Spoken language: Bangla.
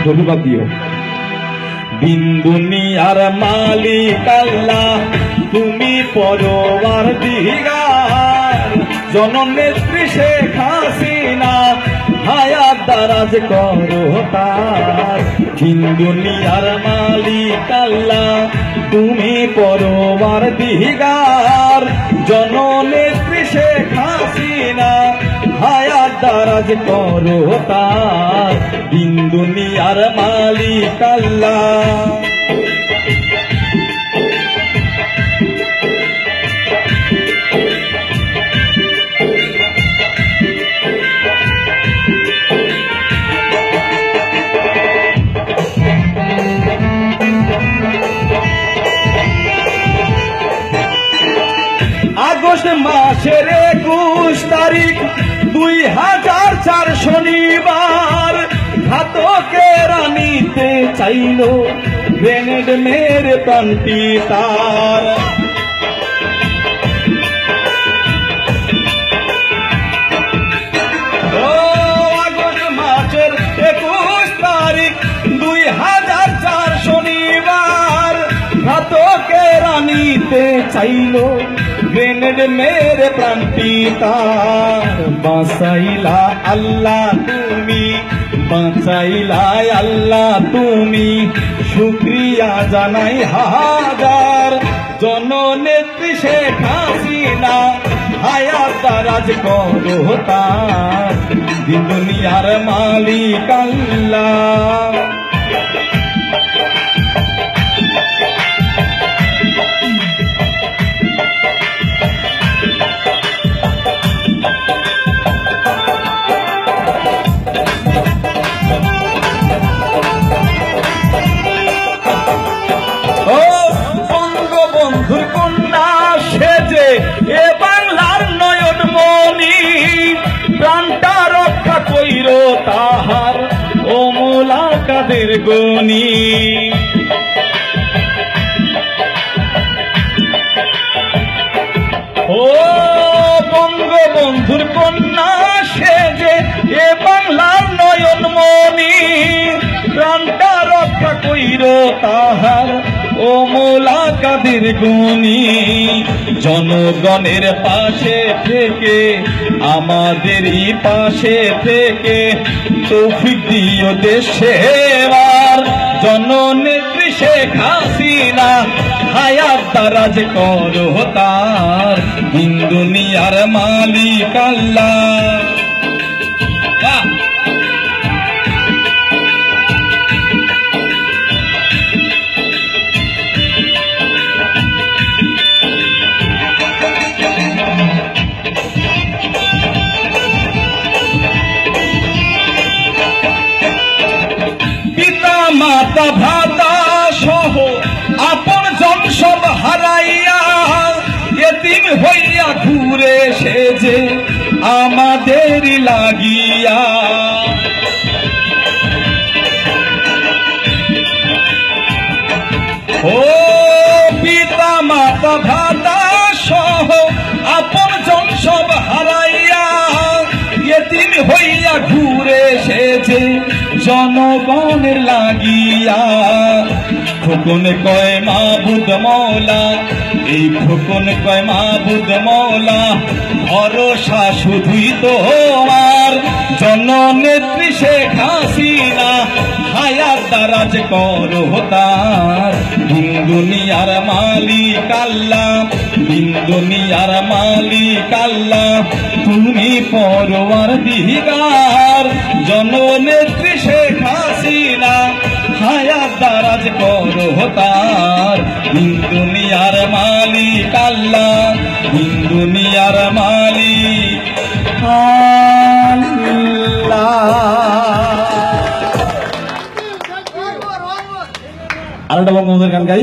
ধন্যবাদ দিও। দিন দুনিয়ার মালিক আল্লাহ, তুমি পরওয়ারদিগার, জননেত্রী শেখ হাসিনা হায়াত দারাজ করো তার। দিন দুনিয়ার মালিক আল্লাহ, তুমি পরওয়ারদিগার, জননেত্রী শেখ হাসিনা হায়াত দারাজ করো তার। দিন দুনিয়ার মালিক আল্লাহ। আগস্ট মাসের 21 তারিখ 2004 শনিবার, ঘাতকেরা নিতে চাইল গ্রেনেড মেরে প্রান্তি তার। আগস্ট মাসের 21 তারিখ 2004 শনিবার, ঘাতকেরা নিতে চাইল গ্রেনেড মেরে প্রান্তি তার। বাঁচাইলা আল্লাহ তুমি, বাঁচাইলা আল্লাহ তুমি, শুকরিয়া জানাই হাজার। জননেত্রী শেখ হাসিনা হায়াত দারাজ করো তার। দিন দুনিয়ার মালিক আল্লাহ। বঙ্গবন্ধুর কন্যা সেজে এ বাংলার নয়নমণি, প্রাণটা রক্ষা কইর তাহার ও মোলা কাদের গনি। ও বঙ্গবন্ধুর কন্যা সেজে এ বাংলার নয়নমণি, প্রাণটা রক্ষা কইর তাহার ও মোলা কাদের গুনি। জনগণের পাশে থেকে, আমাদেরই পাশে থেকে, তৌফিক দিও দেশ সেবার। জননেত্রী শেখ হাসিনা হায়াত দারাজ করো তার। দিন দুনিয়ার মালিক আল্লাহ। মাতা ভাতা সহ আপন জন সব হারাইয়া, এতিম হইয়া ঘুরে সেজে আমাদের লাগিয়া। ও পিতা মাতা ভাতা সহ আপন জন সব হারাইয়া, এতিম হইয়া ঘুরে সেজে জনগণের লাগিয়া। খোকন কয় মাবুদ মৌলা, এই খোকন কয় মাবুদ মৌলা, ভরসা শুধুই তোমার। জননেত্রী শেখ হাসিনা হায়াত দারাজ করো তার। দিন দুনিয়ার মালিক আল্লাহ, দিন দুনিয়ার মালিক আল্লাহ, তুমি পরওয়ারদিগার। জননেত্রী শেখ হাসিনা হায়াত দারাজ করো তার। দিন দুনিয়ার মালিক আল্লাহ, দিন দুনিয়ার মালিক আল্লাহ। আরেকটা বঙ্গবন্ধুর গান গাই।